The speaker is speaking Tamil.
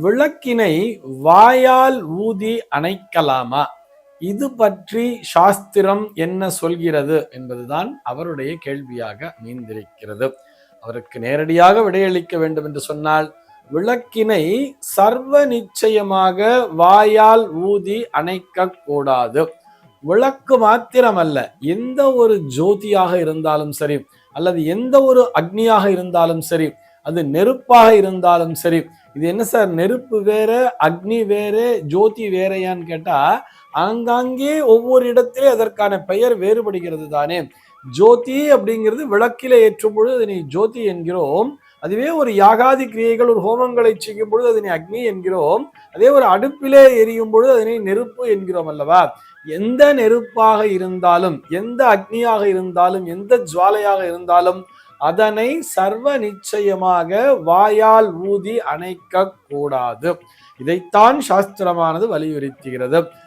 விளக்கினை வாயால் ஊதி அணைக்கலாமா? இது பற்றி சாஸ்திரம் என்ன சொல்கிறது என்பதுதான் அவருடைய கேள்வியாக அமைந்திருக்கிறது. அவருக்கு நேரடியாக விடையளிக்க வேண்டும் என்று சொன்னால், விளக்கினை சர்வ நிச்சயமாக வாயால் ஊதி அணைக்க கூடாது. விளக்கு மாத்திரமல்ல, எந்த ஒரு ஜோதியாக இருந்தாலும் சரி, அல்லது எந்த ஒரு அக்னியாக இருந்தாலும் சரி, அது நெருப்பாக இருந்தாலும் சரி. இது என்ன சார், நெருப்பு வேற அக்னி வேற ஜோதி வேறையான்னு கேட்டா, ஆங்காங்கே ஒவ்வொரு இடத்திலே அதற்கான பெயர் வேறுபடுகிறது தானே. ஜோதி அப்படிங்கிறது விளக்கில ஏற்றும் பொழுது அதனை ஜோதி என்கிறோம். அதுவே ஒரு யாகாதி கிரியைகள், ஒரு ஹோமங்களை செய்யும் பொழுது அதனை அக்னி என்கிறோம். அதே ஒரு அடுப்பிலே எரியும் பொழுது அதனை நெருப்பு என்கிறோம் அல்லவா. எந்த நெருப்பாக இருந்தாலும், எந்த அக்னியாக இருந்தாலும், எந்த ஜுவாலையாக இருந்தாலும் அதனை சர்வ நிச்சயமாக வாயால் ஊதி அணைக்க கூடாது. இதைத்தான் சாஸ்திரமானது வலியுறுத்துகிறது.